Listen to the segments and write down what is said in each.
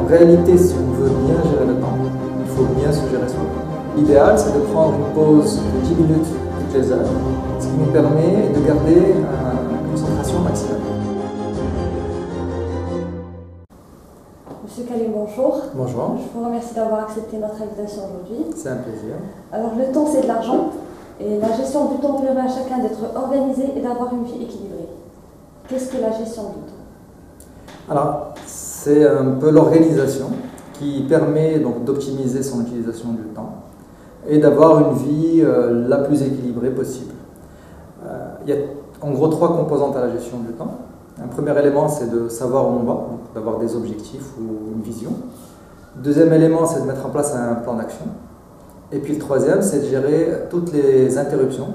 En réalité, si on veut bien gérer le temps, il faut bien se gérer soi-même. L'idéal, c'est de prendre une pause de 10 minutes toutes les heures, ce qui nous permet de garder une concentration maximale. Monsieur Kalim, bonjour. Bonjour. Je vous remercie d'avoir accepté notre invitation aujourd'hui. C'est un plaisir. Alors, le temps, c'est de l'argent. Et la gestion du temps permet à chacun d'être organisé et d'avoir une vie équilibrée. Qu'est-ce que la gestion du temps? Alors, c'est un peu l'organisation qui permet donc d'optimiser son utilisation du temps et d'avoir une vie la plus équilibrée possible. Il y a en gros 3 composantes à la gestion du temps. Un premier élément, c'est de savoir où on va, d'avoir des objectifs ou une vision. Deuxième élément, c'est de mettre en place un plan d'action. Et puis le troisième, c'est de gérer toutes les interruptions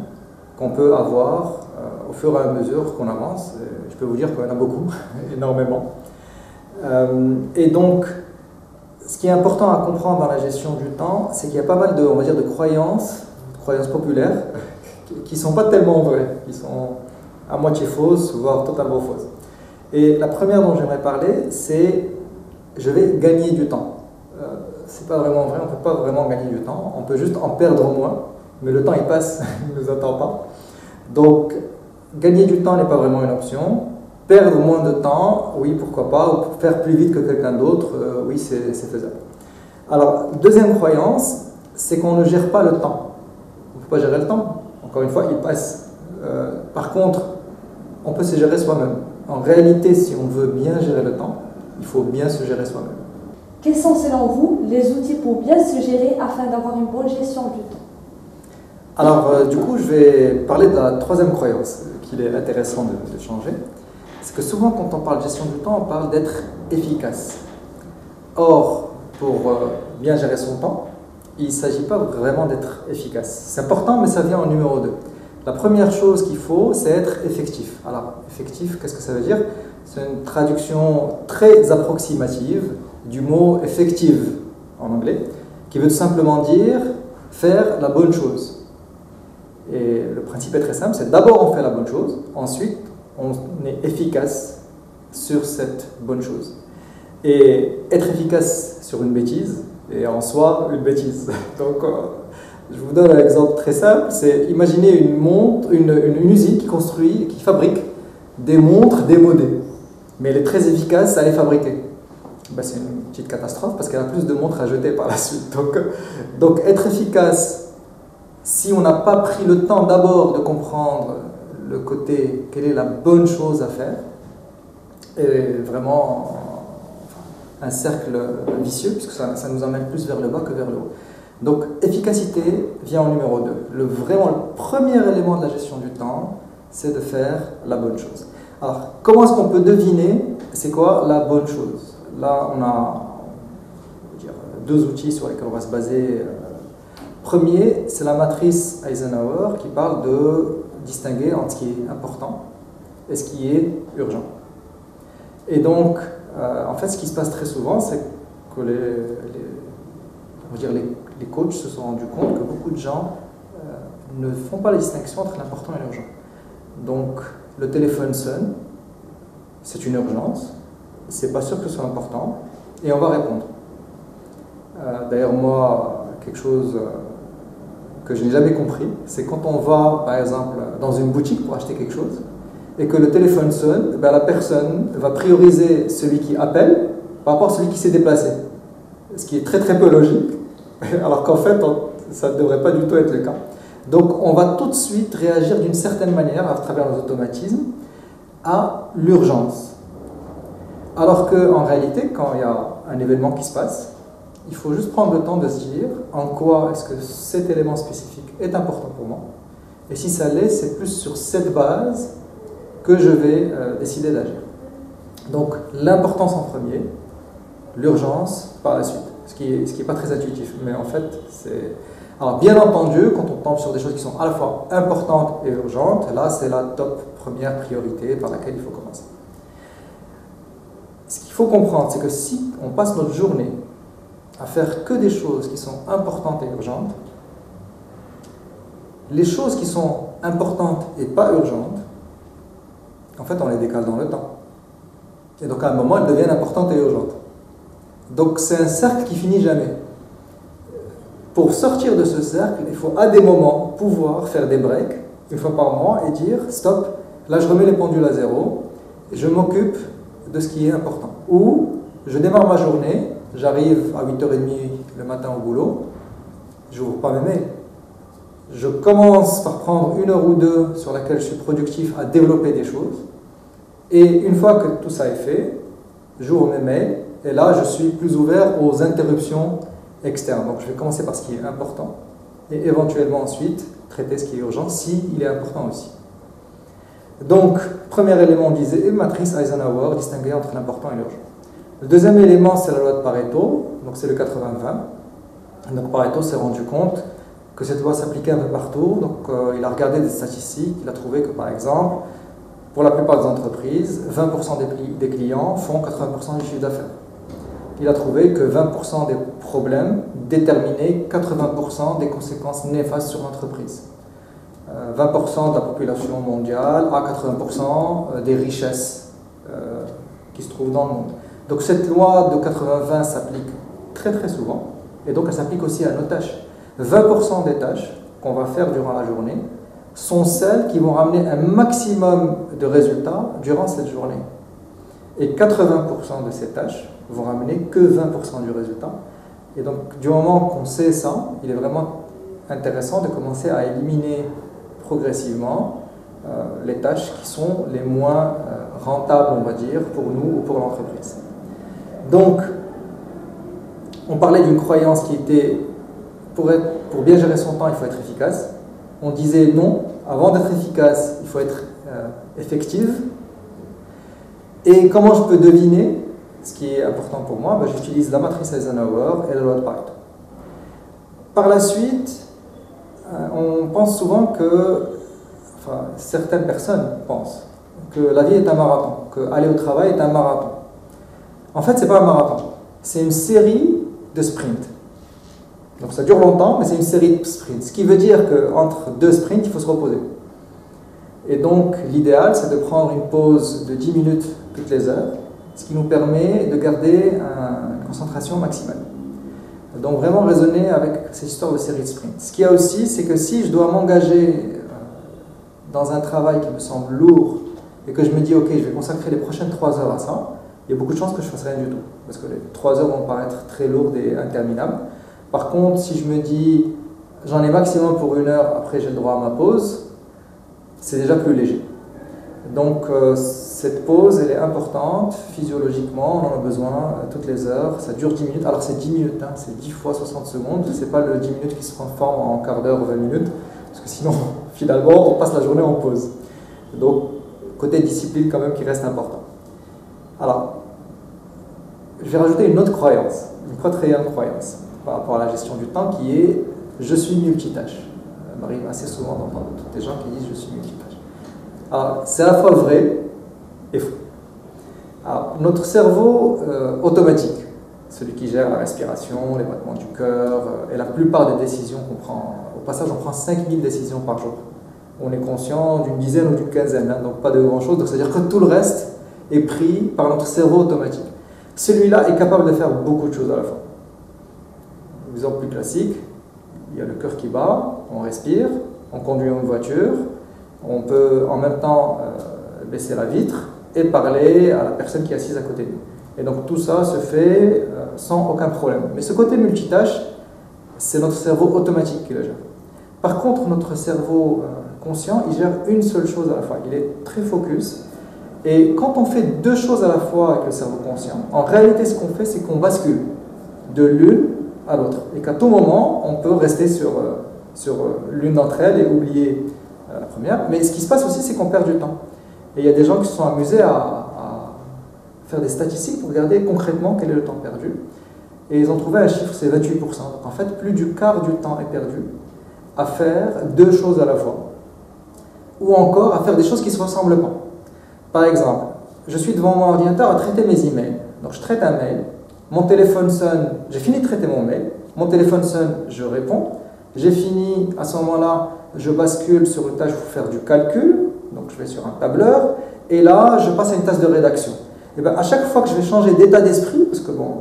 qu'on peut avoir au fur et à mesure qu'on avance. Je peux vous dire qu'il y en a beaucoup, énormément. Et donc, ce qui est important à comprendre dans la gestion du temps, c'est qu'il y a pas mal de, on va dire, de croyances populaires, qui ne sont pas tellement vraies, qui sont à moitié fausses, voire totalement fausses. Et la première dont j'aimerais parler, c'est je vais gagner du temps. C'est pas vraiment vrai, on ne peut pas vraiment gagner du temps, on peut juste en perdre moins, mais le temps il passe, il ne nous attend pas. Donc, gagner du temps n'est pas vraiment une option. Perdre moins de temps, oui, pourquoi pas, ou faire plus vite que quelqu'un d'autre, oui, c'est faisable. Alors, deuxième croyance, c'est qu'on ne gère pas le temps. On ne peut pas gérer le temps, encore une fois, il passe. Par contre, on peut se gérer soi-même. En réalité, si on veut bien gérer le temps, il faut bien se gérer soi-même. Quels sont selon vous les outils pour bien se gérer afin d'avoir une bonne gestion du temps? Alors, du coup, je vais parler de la troisième croyance qu'il est intéressant de changer. C'est que souvent, quand on parle de gestion du temps, on parle d'être efficace. Or, pour bien gérer son temps, il ne s'agit pas vraiment d'être efficace. C'est important, mais ça vient en numéro 2. La première chose qu'il faut, c'est être effectif. Alors, effectif, qu'est-ce que ça veut dire? C'est une traduction très approximative du mot effective en anglais, qui veut tout simplement dire faire la bonne chose. Et le principe est très simple, c'est d'abord on fait la bonne chose, ensuite on est efficace sur cette bonne chose. Et être efficace sur une bêtise est en soi une bêtise. Donc, je vous donne un exemple très simple, c'est imaginez une usine qui fabrique des montres démodées, mais elle est très efficace à les fabriquer. Ben, c'est une petite catastrophe parce qu'elle a plus de montres à jeter par la suite. Donc être efficace, si on n'a pas pris le temps d'abord de comprendre le côté, quelle est la bonne chose à faire, est vraiment un cercle vicieux puisque ça nous emmène plus vers le bas que vers le haut. Donc, efficacité vient en numéro 2. Vraiment, le premier élément de la gestion du temps, c'est de faire la bonne chose. Alors, comment est-ce qu'on peut deviner c'est quoi la bonne chose? Là, on a 2 outils sur lesquels on va se baser. Premier, c'est la matrice Eisenhower qui parle de distinguer entre ce qui est important et ce qui est urgent. Et donc, en fait, ce qui se passe très souvent, c'est que les coachs se sont rendus compte que beaucoup de gens ne font pas la distinction entre l'important et l'urgent. Donc, le téléphone sonne, c'est une urgence, c'est pas sûr que ce soit important, et on va répondre. D'ailleurs, moi, quelque chose que je n'ai jamais compris, c'est quand on va, par exemple, dans une boutique pour acheter quelque chose, et que le téléphone sonne, ben la personne va prioriser celui qui appelle par rapport à celui qui s'est déplacé. Ce qui est très très peu logique, alors qu'en fait, ça ne devrait pas du tout être le cas. Donc, on va tout de suite réagir d'une certaine manière, à travers nos automatismes, à l'urgence. Alors qu'en réalité, quand il y a un événement qui se passe, il faut juste prendre le temps de se dire en quoi est-ce que cet élément spécifique est important pour moi. Et si ça l'est, c'est plus sur cette base que je vais décider d'agir. Donc, l'importance en premier, l'urgence par la suite. Ce qui est pas très intuitif, mais en fait, c'est... Alors, bien entendu, quand on tombe sur des choses qui sont à la fois importantes et urgentes, là, c'est la première priorité par laquelle il faut commencer. Ce qu'il faut comprendre, c'est que si on passe notre journée à faire que des choses qui sont importantes et urgentes, les choses qui sont importantes et pas urgentes, en fait, on les décale dans le temps. Et donc, à un moment, elles deviennent importantes et urgentes. Donc c'est un cercle qui finit jamais. Pour sortir de ce cercle, il faut à des moments pouvoir faire des breaks, une fois par mois, et dire stop, là je remets les pendules à zéro, je m'occupe de ce qui est important. Ou je démarre ma journée, j'arrive à 8h30 le matin au boulot, je n'ouvre pas mes mails. Je commence par prendre 1 heure ou 2 sur laquelle je suis productif à développer des choses. Et une fois que tout ça est fait, j'ouvre mes mails et là je suis plus ouvert aux interruptions externes. Donc je vais commencer par ce qui est important et éventuellement ensuite traiter ce qui est urgent s'il est important aussi. Donc, premier élément, on disait, matrice Eisenhower, distinguer entre l'important et l'urgent. Le deuxième élément, c'est la loi de Pareto, donc c'est le 80-20. Donc Pareto s'est rendu compte que cette loi s'appliquait un peu partout, donc il a regardé des statistiques, il a trouvé que par exemple, pour la plupart des entreprises, 20% des clients font 80% du chiffre d'affaires. Il a trouvé que 20% des problèmes déterminaient 80% des conséquences néfastes sur l'entreprise. 20% de la population mondiale à 80% des richesses qui se trouvent dans le monde. Donc cette loi de 80-20 s'applique très très souvent, et donc elle s'applique aussi à nos tâches. 20% des tâches qu'on va faire durant la journée sont celles qui vont ramener un maximum de résultats durant cette journée. Et 80% de ces tâches vont ramener que 20% du résultat. Et donc du moment qu'on sait ça, il est vraiment intéressant de commencer à éliminer progressivement les tâches qui sont les moins rentables, on va dire, pour nous ou pour l'entreprise. Donc, on parlait d'une croyance qui était, pour bien gérer son temps, il faut être efficace. On disait non, avant d'être efficace, il faut être effective. Et comment je peux deviner ce qui est important pour moi? J'utilise la matrice Eisenhower et la loi de Pareto. Par la suite, on pense souvent que, enfin, certaines personnes pensent que la vie est un marathon, que aller au travail est un marathon. En fait, ce n'est pas un marathon, c'est une série de sprints. Donc ça dure longtemps, mais c'est une série de sprints. Ce qui veut dire qu'entre 2 sprints, il faut se reposer. Et donc, l'idéal, c'est de prendre une pause de 10 minutes toutes les heures, ce qui nous permet de garder une concentration maximale. Donc vraiment raisonner avec cette histoire de série de sprints. Ce qu'il y a aussi, c'est que si je dois m'engager dans un travail qui me semble lourd et que je me dis, ok, je vais consacrer les prochaines 3 heures à ça, il y a beaucoup de chances que je ne fasse rien du tout. Parce que les 3 heures vont paraître très lourdes et interminables. Par contre, si je me dis, j'en ai maximum pour 1 heure, après j'ai le droit à ma pause, c'est déjà plus léger. Donc cette pause, elle est importante, physiologiquement, on en a besoin toutes les heures, ça dure 10 minutes, alors c'est 10 minutes, hein, c'est 10 fois 60 secondes, c'est pas le 10 minutes qui se transforme en quart d'heure ou 20 minutes, parce que sinon, finalement, on passe la journée en pause. Donc, côté discipline quand même qui reste important. Alors, je vais rajouter une autre croyance, une 4e croyance, par rapport à la gestion du temps, qui est « je suis multitâche ». Il m'arrive assez souvent d'entendre des gens qui disent « je suis multitâche ». Alors, c'est à la fois vrai et faux. Alors, notre cerveau automatique, celui qui gère la respiration, les battements du cœur et la plupart des décisions qu'on prend, au passage, on prend 5000 décisions par jour. On est conscient d'une dizaine ou d'une quinzaine, hein, donc pas de grand-chose. Donc, c'est-à-dire que tout le reste est pris par notre cerveau automatique. Celui-là est capable de faire beaucoup de choses à la fois. Exemple plus classique, il y a le cœur qui bat, on respire, on conduit une voiture, on peut en même temps baisser la vitre et parler à la personne qui est assise à côté de nous. Et donc tout ça se fait sans aucun problème. Mais ce côté multitâche, c'est notre cerveau automatique qui le gère. Par contre, notre cerveau conscient, il gère une seule chose à la fois. Il est très focus. Et quand on fait 2 choses à la fois avec le cerveau conscient, en réalité, ce qu'on fait, c'est qu'on bascule de l'une à l'autre. Et qu'à tout moment, on peut rester sur l'une d'entre elles et oublier la première. Mais ce qui se passe aussi, c'est qu'on perd du temps. Et il y a des gens qui se sont amusés à faire des statistiques pour regarder concrètement quel est le temps perdu. Et ils ont trouvé un chiffre, c'est 28%. Donc en fait, plus du quart du temps est perdu à faire 2 choses à la fois. Ou encore à faire des choses qui ne se ressemblent pas. Par exemple, je suis devant mon ordinateur à traiter mes emails. Donc je traite un mail, mon téléphone sonne, j'ai fini de traiter mon mail, mon téléphone sonne, je réponds. J'ai fini, à ce moment-là, je bascule sur une tâche pour faire du calcul, donc je vais sur un tableur, et là, je passe à une tâche de rédaction. Et bien, à chaque fois que je vais changer d'état d'esprit, parce que bon,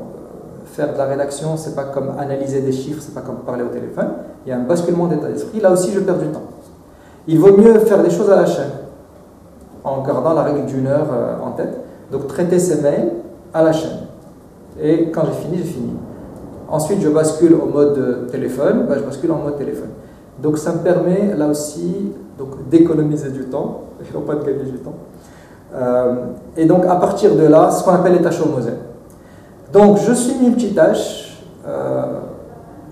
faire de la rédaction, c'est pas comme analyser des chiffres, c'est pas comme parler au téléphone. Il y a un basculement d'état d'esprit. Là aussi, je perds du temps. Il vaut mieux faire des choses à la chaîne, en gardant la règle d'1 heure en tête. Donc, traiter ces mails à la chaîne. Et quand j'ai fini, j'ai fini. Ensuite, je bascule au mode téléphone. Je bascule en mode téléphone. Donc, ça me permet, là aussi, d'économiser du temps, et non pas de gagner du temps. Et donc, à partir de là, ce qu'on appelle les tâches au Moselle. Donc, je suis multitâche,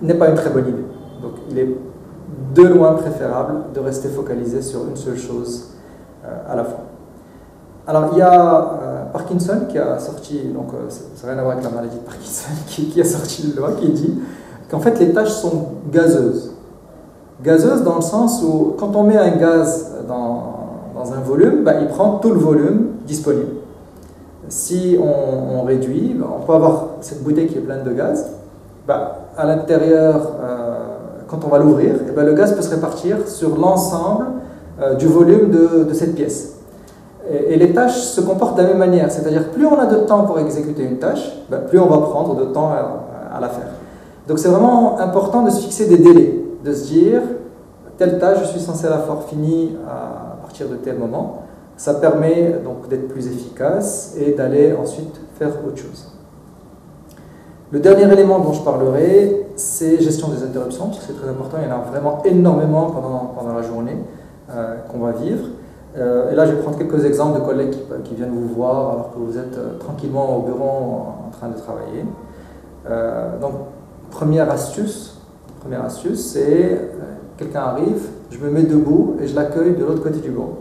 n'est pas une très bonne idée. Donc, il est de loin préférable de rester focalisé sur une seule chose à la fois. Alors, il y a Parkinson qui a sorti, donc ça n'a rien à voir avec la maladie de Parkinson, qui a sorti une loi qui dit qu'en fait, les tâches sont gazeuses. Gazeuses dans le sens où, quand on met un gaz dans un volume, il prend tout le volume disponible. Si on réduit, on peut avoir cette bouteille qui est pleine de gaz. À l'intérieur, quand on va l'ouvrir, le gaz peut se répartir sur l'ensemble du volume de cette pièce. Et les tâches se comportent de la même manière. C'est-à-dire, plus on a de temps pour exécuter une tâche, plus on va prendre de temps à la faire. Donc c'est vraiment important de se fixer des délais, de se dire, telle tâche, je suis censé la faire finie à partir de tel moment. Ça permet donc d'être plus efficace et d'aller ensuite faire autre chose. Le dernier élément dont je parlerai, c'est gestion des interruptions, parce que c'est très important, il y en a vraiment énormément pendant la journée qu'on va vivre. Et là, je vais prendre quelques exemples de collègues qui viennent vous voir alors que vous êtes tranquillement au bureau en train de travailler. Donc, première astuce, c'est quelqu'un arrive, je me mets debout et je l'accueille de l'autre côté du bureau.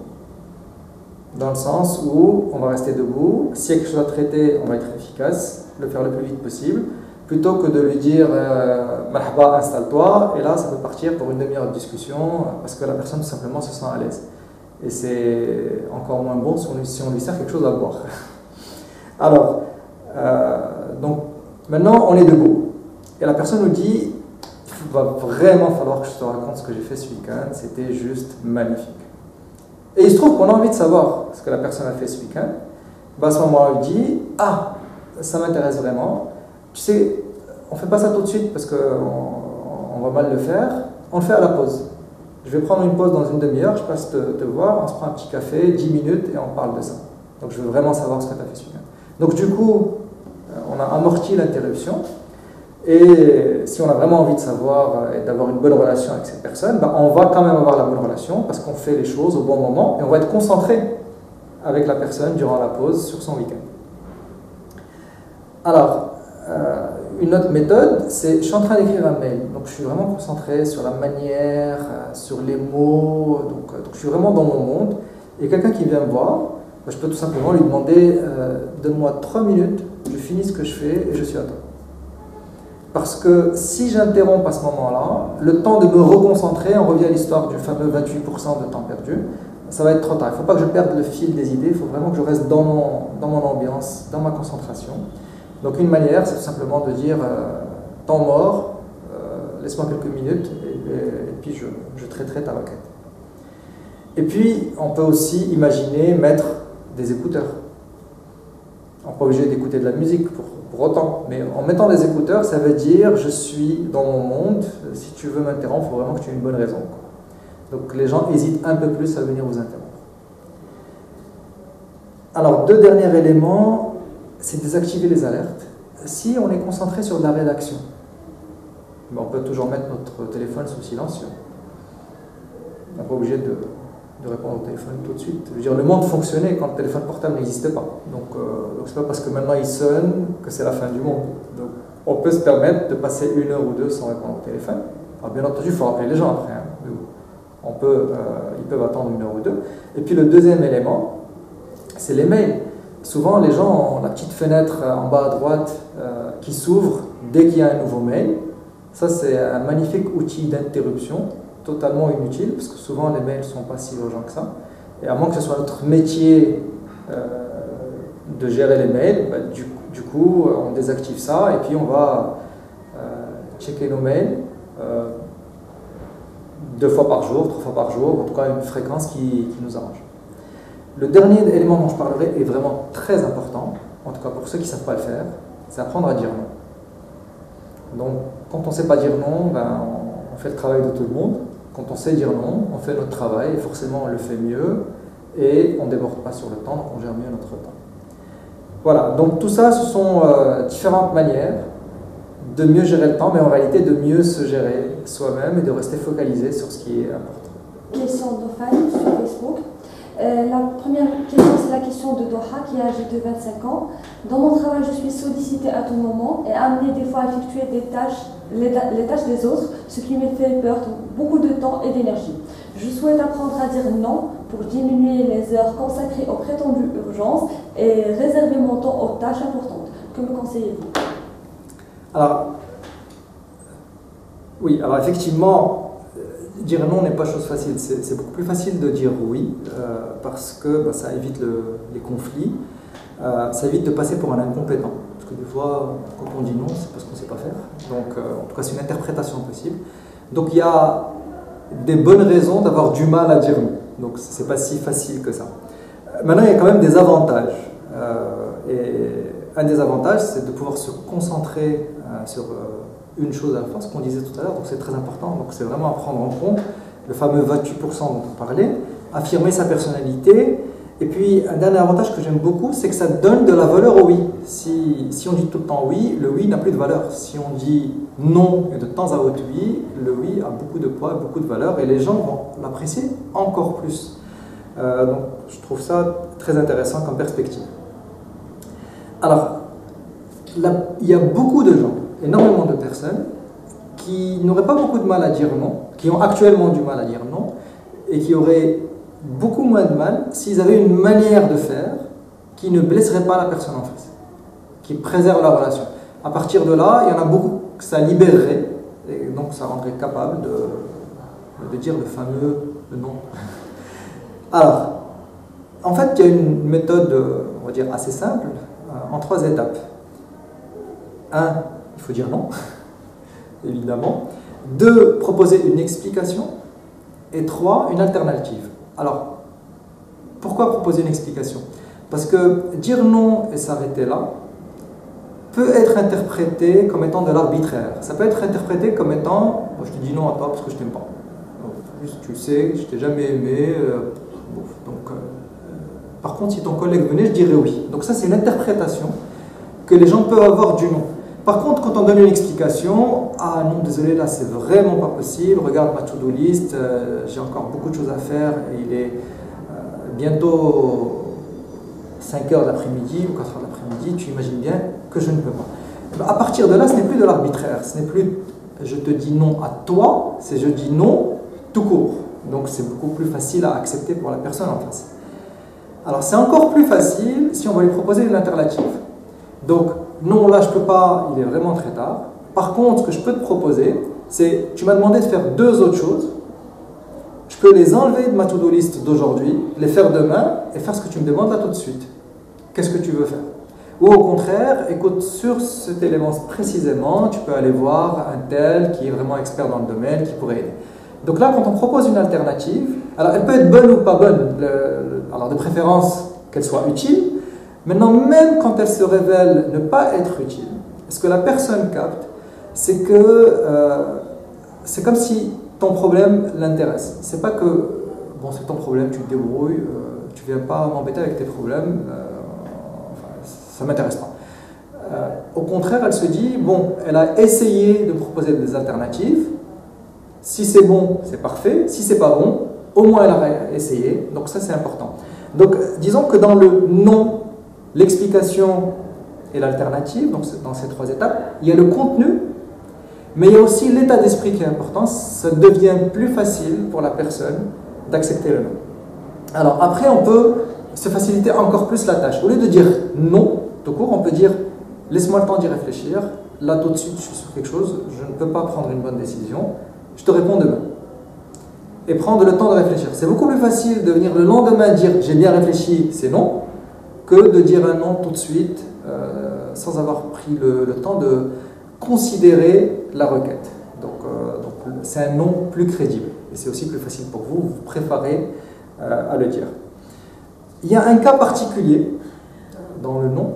Dans le sens où on va rester debout, s'il y a quelque chose à traiter, on va être efficace, le faire le plus vite possible, plutôt que de lui dire Marhaba, installe-toi, et là ça peut partir pour une demi-heure de discussion parce que la personne tout simplement se sent à l'aise. Et c'est encore moins bon si on lui sert quelque chose à boire. Alors, donc maintenant on est debout, et la personne nous dit il va vraiment falloir que je te raconte ce que j'ai fait ce week-end, c'était juste magnifique. Et il se trouve qu'on a envie de savoir ce que la personne a fait ce week-end. À ce moment-là, on lui dit ah, ça m'intéresse vraiment. Tu sais, on ne fait pas ça tout de suite parce qu'on va mal le faire. On le fait à la pause. Je vais prendre une pause dans une demi-heure, je passe te voir, on se prend un petit café, 10 minutes et on parle de ça. Donc je veux vraiment savoir ce que tu as fait ce week-end. Donc du coup, on a amorti l'interruption. Et si on a vraiment envie de savoir et d'avoir une bonne relation avec cette personne, on va quand même avoir la bonne relation parce qu'on fait les choses au bon moment et on va être concentré avec la personne durant la pause sur son week-end. Alors, une autre méthode, c'est je suis en train d'écrire un mail, donc je suis vraiment concentré sur la manière, sur les mots, donc je suis vraiment dans mon monde. Et quelqu'un qui vient me voir, je peux tout simplement lui demander donne-moi 3 minutes, je finis ce que je fais et je suis à toi. Parce que si j'interromps à ce moment-là, le temps de me reconcentrer, on revient à l'histoire du fameux 28% de temps perdu, ça va être trop tard. Il ne faut pas que je perde le fil des idées, il faut vraiment que je reste dans mon ambiance, dans ma concentration. Donc une manière, c'est tout simplement de dire temps mort, laisse-moi quelques minutes et puis je traiterai ta requête. Et puis, on peut aussi imaginer mettre des écouteurs. On n'est pas obligé d'écouter de la musique pour autant, mais en mettant des écouteurs, ça veut dire je suis dans mon monde, si tu veux m'interrompre, il faut vraiment que tu aies une bonne raison. Donc les gens hésitent un peu plus à venir vous interrompre. Alors, 2 derniers éléments, c'est désactiver les alertes. Si on est concentré sur de la rédaction, on peut toujours mettre notre téléphone sous silencieux. On n'est pas obligé de répondre au téléphone tout de suite. Je veux dire, le monde fonctionnait quand le téléphone portable n'existait pas. Donc c'est pas parce que maintenant il sonne que c'est la fin du monde. Donc on peut se permettre de passer 1 heure ou 2 sans répondre au téléphone. Alors bien entendu, il faut rappeler les gens après. Ils peuvent attendre 1 heure ou 2. Et puis le deuxième élément, c'est les mails. Souvent, les gens ont la petite fenêtre en bas à droite qui s'ouvre dès qu'il y a un nouveau mail. Ça, c'est un magnifique outil d'interruption, totalement inutile, parce que souvent, les mails ne sont pas si urgents que ça. Et à moins que ce soit notre métier de gérer les mails, du coup, on désactive ça et puis on va checker nos mails 2 fois par jour, 3 fois par jour, en tout cas une fréquence qui nous arrange. Le dernier élément dont je parlerai est vraiment très important, en tout cas pour ceux qui ne savent pas le faire, c'est apprendre à dire non. Donc, quand on ne sait pas dire non, ben, on fait le travail de tout le monde. Quand on sait dire non, on fait notre travail et forcément on le fait mieux et on ne déborde pas sur le temps, donc on gère mieux notre temps. Voilà, donc tout ça, ce sont différentes manières de mieux gérer le temps, mais en réalité de mieux se gérer soi-même et de rester focalisé sur ce qui est important. Question de Fanny sur Facebook. La première question, c'est la question de Doha, qui est âgée de 25 ans. Dans mon travail, je suis sollicitée à tout moment et amenée des fois à effectuer des tâches, les tâches des autres, ce qui me fait perdre beaucoup de temps et d'énergie. Je souhaite apprendre à dire non pour diminuer les heures consacrées aux prétendues urgences et réserver mon temps aux tâches importantes. Que me conseillez-vous? Alors, oui, alors effectivement, dire non n'est pas chose facile. C'est beaucoup plus facile de dire oui parce que ça évite les conflits, ça évite de passer pour un incompétent. Parce que des fois, quand on dit non, c'est parce qu'on ne sait pas faire. Donc, en tout cas, c'est une interprétation possible. Donc, il y a des bonnes raisons d'avoir du mal à dire non. Donc, ce n'est pas si facile que ça. Maintenant, il y a quand même des avantages. Et un des avantages, c'est de pouvoir se concentrer sur une chose à la fois, ce qu'on disait tout à l'heure, donc c'est très important, donc c'est vraiment à prendre en compte le fameux 28% dont on parlait, affirmer sa personnalité, et puis un dernier avantage que j'aime beaucoup, c'est que ça donne de la valeur au oui. Si on dit tout le temps oui, le oui n'a plus de valeur. Si on dit non et de temps à autre oui, le oui a beaucoup de poids, beaucoup de valeur, et les gens vont l'apprécier encore plus. Donc je trouve ça très intéressant comme perspective. Alors, il y a beaucoup de gens, énormément de personnes qui n'auraient pas beaucoup de mal à dire non, qui ont actuellement du mal à dire non, et qui auraient beaucoup moins de mal s'ils avaient une manière de faire qui ne blesserait pas la personne en face, qui préserve la relation. À partir de là, il y en a beaucoup que ça libérerait, et donc ça rendrait capable de dire le fameux non. Alors, en fait, il y a une méthode, on va dire, assez simple, en 3 étapes. 1, il faut dire non, évidemment. 2, proposer une explication. Et 3, une alternative. Alors, pourquoi proposer une explication? Parce que dire non et s'arrêter là peut être interprété comme étant de l'arbitraire. Ça peut être interprété comme étant « je te dis non à toi parce que je t'aime pas. Juste, tu sais, je t'ai jamais aimé. Par contre, si ton collègue venait, je dirais oui. » Donc ça, c'est une interprétation que les gens peuvent avoir du non. Par contre, quand on donne une explication, « ah non, désolé, là, c'est vraiment pas possible. Regarde ma to-do list, j'ai encore beaucoup de choses à faire et il est bientôt 5 heures de l'après-midi ou 4 heures de l'après-midi, tu imagines bien que je ne peux pas. » À partir de là, ce n'est plus de l'arbitraire, ce n'est plus « je te dis non à toi », c'est « je dis non tout court ». Donc c'est beaucoup plus facile à accepter pour la personne en face. Alors c'est encore plus facile si on va lui proposer une alternative. Donc non, là je ne peux pas, il est vraiment très tard. Par contre, ce que je peux te proposer, c'est tu m'as demandé de faire 2 autres choses. Je peux les enlever de ma to-do list d'aujourd'hui, les faire demain et faire ce que tu me demandes là tout de suite. Qu'est-ce que tu veux faire? Ou au contraire, écoute, sur cet élément précisément, tu peux aller voir un tel qui est vraiment expert dans le domaine, qui pourrait aider. Donc là, quand on propose une alternative, alors elle peut être bonne ou pas bonne, alors de préférence qu'elle soit utile. Maintenant, même quand elle se révèle ne pas être utile, ce que la personne capte, c'est que c'est comme si ton problème l'intéresse. C'est pas que, bon, c'est ton problème, tu te débrouilles, tu viens pas m'embêter avec tes problèmes, ça ne m'intéresse pas. Au contraire, elle se dit, bon, elle a essayé de proposer des alternatives. Si c'est bon, c'est parfait. Si c'est pas bon, au moins elle a essayé. Donc ça, c'est important. Donc, disons que dans le non, l'explication et l'alternative, donc dans ces 3 étapes, il y a le contenu, mais il y a aussi l'état d'esprit qui est important. Ça devient plus facile pour la personne d'accepter le non. Alors après, on peut se faciliter encore plus la tâche. Au lieu de dire non, tout court, on peut dire laisse-moi le temps d'y réfléchir. Là, tout de suite, je suis sur quelque chose, je ne peux pas prendre une bonne décision. Je te réponds demain. Et prendre le temps de réfléchir. C'est beaucoup plus facile de venir le lendemain dire j'ai bien réfléchi, c'est non, que de dire un non tout de suite sans avoir pris le temps de considérer la requête. Donc c'est un non plus crédible. Et c'est aussi plus facile pour vous, vous préparez à le dire. Il y a un cas particulier dans le non,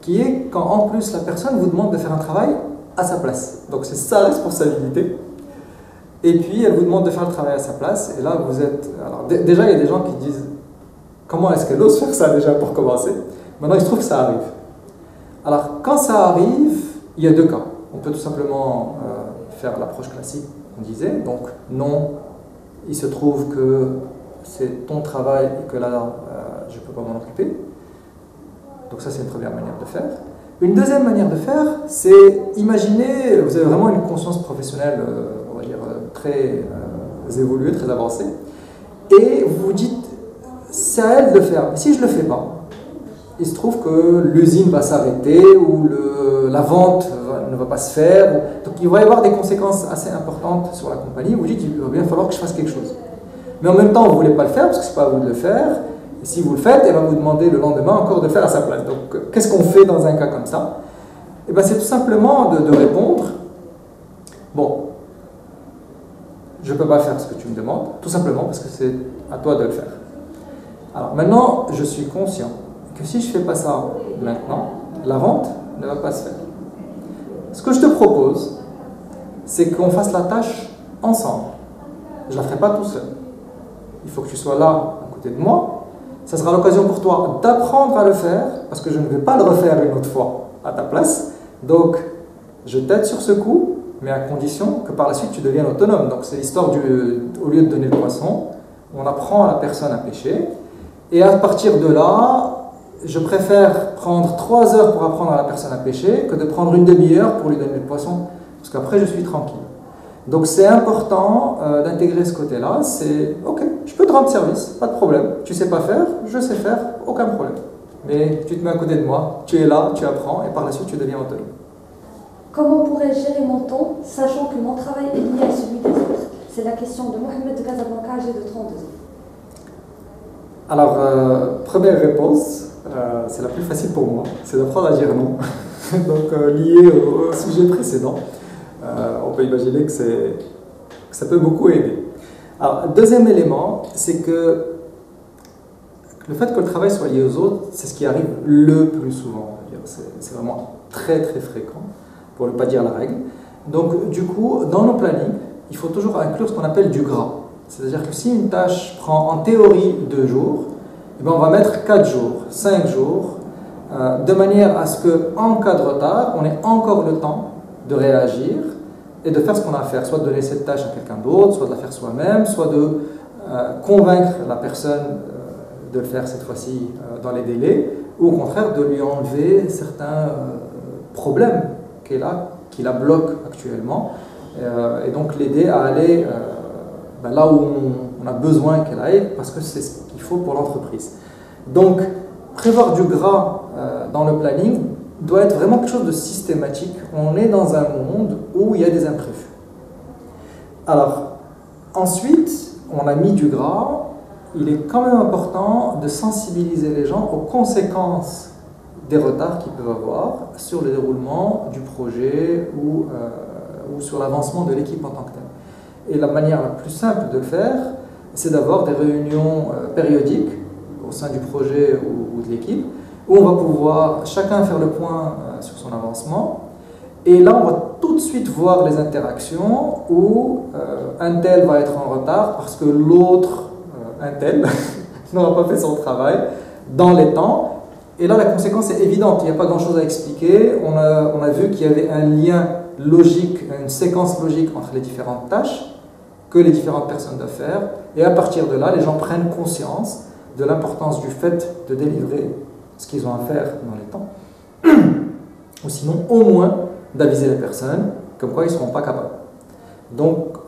qui est quand en plus la personne vous demande de faire un travail à sa place. Donc c'est sa responsabilité. Et puis elle vous demande de faire le travail à sa place. Et là vous êtes... Alors déjà il y a des gens qui disent comment est-ce qu'elle ose faire ça déjà pour commencer. Maintenant il se trouve que ça arrive. Alors quand ça arrive, il y a deux cas. On peut tout simplement faire l'approche classique qu'on disait. Donc non, il se trouve que c'est ton travail et que là je ne peux pas m'en occuper. Donc ça c'est une première manière de faire. Une deuxième manière de faire, c'est imaginer, vous avez vraiment une conscience professionnelle, on va dire, très évoluée, très avancée, et vous vous dites, c'est à elle de le faire. Mais si je ne le fais pas, il se trouve que l'usine va s'arrêter ou la vente ne va pas se faire. Donc il va y avoir des conséquences assez importantes sur la compagnie. Vous dites, il va bien falloir que je fasse quelque chose. Mais en même temps, vous ne voulez pas le faire parce que ce n'est pas à vous de le faire. Et si vous le faites, elle va vous demander le lendemain encore de le faire à sa place. Donc, qu'est-ce qu'on fait dans un cas comme ça? Eh bien, c'est tout simplement de répondre, bon, je ne peux pas faire ce que tu me demandes, tout simplement parce que c'est à toi de le faire. Alors maintenant, je suis conscient que si je ne fais pas ça maintenant, la vente ne va pas se faire. Ce que je te propose, c'est qu'on fasse la tâche ensemble. Je ne la ferai pas tout seul. Il faut que tu sois là, à côté de moi. Ça sera l'occasion pour toi d'apprendre à le faire, parce que je ne vais pas le refaire une autre fois à ta place. Donc, je t'aide sur ce coup, mais à condition que par la suite tu deviennes autonome. Donc, c'est l'histoire au lieu de donner le poisson, on apprend à la personne à pêcher. Et à partir de là, je préfère prendre 3 heures pour apprendre à la personne à pêcher que de prendre une demi-heure pour lui donner le poisson, parce qu'après je suis tranquille. Donc c'est important d'intégrer ce côté-là, c'est ok, je peux te rendre service, pas de problème, tu sais pas faire, je sais faire, aucun problème. Mais tu te mets à côté de moi, tu es là, tu apprends et par la suite tu deviens autonome. Comment pourrais-je gérer mon temps, sachant que mon travail est lié à celui des autres? C'est la question de Mohamed de Casablanca, âgé de 32 ans. Alors, première réponse, c'est la plus facile pour moi, c'est d'apprendre à dire non. Donc lié au sujet précédent. On peut imaginer que ça peut beaucoup aider. Alors, deuxième élément, c'est que le fait que le travail soit lié aux autres, c'est ce qui arrive le plus souvent. C'est vraiment très très fréquent, pour ne pas dire la règle. Donc, du coup, dans nos plannings, il faut toujours inclure ce qu'on appelle du gras. C'est-à-dire que si une tâche prend en théorie 2 jours, eh bien on va mettre 4 jours, 5 jours, de manière à ce qu'en cas de retard, on ait encore le temps de réagir et de faire ce qu'on a à faire, soit de donner cette tâche à quelqu'un d'autre, soit de la faire soi-même, soit de convaincre la personne de le faire cette fois-ci dans les délais, ou au contraire de lui enlever certains problèmes qu'elle a, qui la bloquent actuellement, et donc l'aider à aller là où on a besoin qu'elle aille, parce que c'est ce qu'il faut pour l'entreprise. Donc, prévoir du gras dans le planning doit être vraiment quelque chose de systématique. On est dans un monde où il y a des imprévus. Alors, ensuite, on a mis du gras. Il est quand même important de sensibiliser les gens aux conséquences des retards qu'ils peuvent avoir sur le déroulement du projet ou sur l'avancement de l'équipe en tant que telle. Et la manière la plus simple de le faire, c'est d'avoir des réunions périodiques au sein du projet ou de l'équipe, où on va pouvoir chacun faire le point sur son avancement. Et là, on va tout de suite voir les interactions où un tel va être en retard parce que l'autre, un tel, n'aura pas fait son travail dans les temps. Et là, la conséquence est évidente. Il n'y a pas grand-chose à expliquer. On a vu qu'il y avait un lien logique, une séquence logique entre les différentes tâches que les différentes personnes doivent faire. Et à partir de là, les gens prennent conscience de l'importance du fait de délivrer ce qu'ils ont à faire dans les temps. Ou sinon, au moins, d'aviser les personnes comme quoi ils ne seront pas capables. Donc,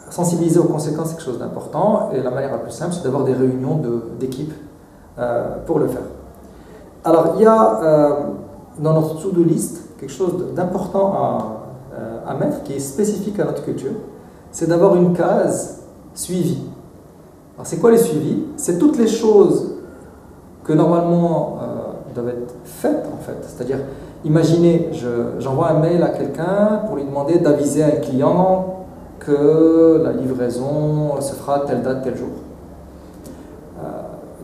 sensibiliser aux conséquences, c'est quelque chose d'important. Et la manière la plus simple, c'est d'avoir des réunions d'équipe pour le faire. Alors, il y a dans notre to-do list quelque chose d'important à mettre, qui est spécifique à notre culture. C'est d'avoir une case suivi. Alors, c'est quoi les suivis? C'est toutes les choses que normalement doivent être faites, en fait. C'est-à-dire, imaginez, j'envoie un mail à quelqu'un pour lui demander d'aviser un client que la livraison se fera telle date, tel jour.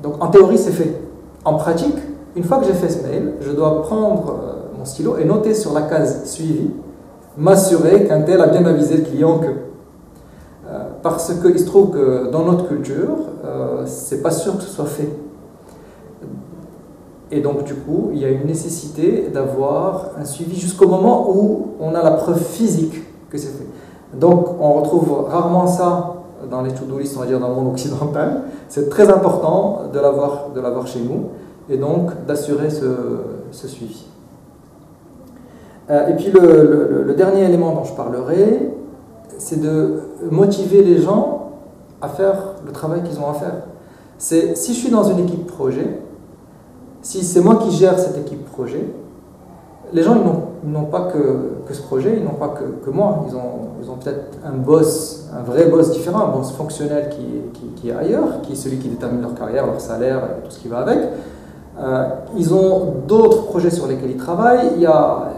Donc, en théorie, c'est fait. En pratique, une fois que j'ai fait ce mail, je dois prendre mon mon stylo et noter sur la case suivi, m'assurer qu'un tel a bien avisé le client que. Parce qu'il se trouve que dans notre culture, c'est pas sûr que ce soit fait. Et donc du coup, il y a une nécessité d'avoir un suivi jusqu'au moment où on a la preuve physique que c'est fait. Donc on retrouve rarement ça dans les to-do list, on va dire dans le monde occidental. C'est très important de l'avoir chez nous et donc d'assurer ce suivi. Et puis le dernier élément dont je parlerai, c'est de motiver les gens à faire le travail qu'ils ont à faire. Si je suis dans une équipe projet, si c'est moi qui gère cette équipe projet, les gens ils n'ont pas que ce projet, ils n'ont pas que moi. Ils ont peut-être un boss, un vrai boss différent, un boss fonctionnel qui est ailleurs, qui est celui qui détermine leur carrière, leur salaire, tout ce qui va avec. Ils ont d'autres projets sur lesquels ils travaillent. Il y a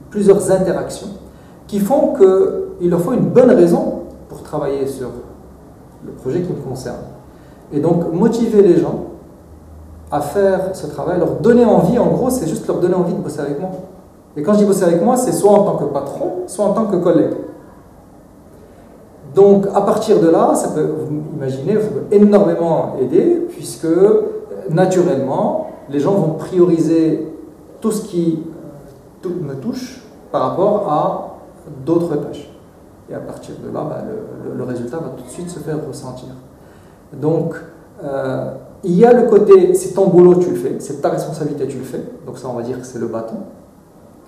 plusieurs interactions qui font qu'il leur faut une bonne raison pour travailler sur le projet qui me concerne. Et donc, motiver les gens à faire ce travail, leur donner envie, en gros, c'est juste leur donner envie de bosser avec moi. Et quand je dis bosser avec moi, c'est soit en tant que patron, soit en tant que collègue. Donc, à partir de là, ça peut, vous imaginez, ça peut énormément aider, puisque, naturellement, les gens vont prioriser tout ce qui me touche par rapport à d'autres tâches. Et à partir de là, le résultat va tout de suite se faire ressentir. Donc, il y a le côté, c'est ton boulot, tu le fais, c'est ta responsabilité, tu le fais. Donc ça, on va dire que c'est le bâton,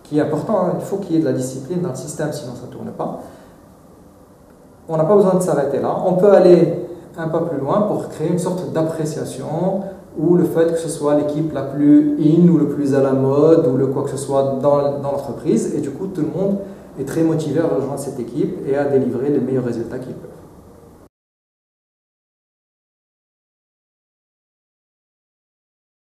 qui est important. Hein. Il faut qu'il y ait de la discipline dans le système, sinon ça ne tourne pas. On n'a pas besoin de s'arrêter là. On peut aller un pas plus loin pour créer une sorte d'appréciation ou le fait que ce soit l'équipe la plus in ou le plus à la mode ou le quoi que ce soit dans l'entreprise. Et du coup, tout le monde est très motivé à rejoindre cette équipe et à délivrer les meilleurs résultats qu'ils peuvent.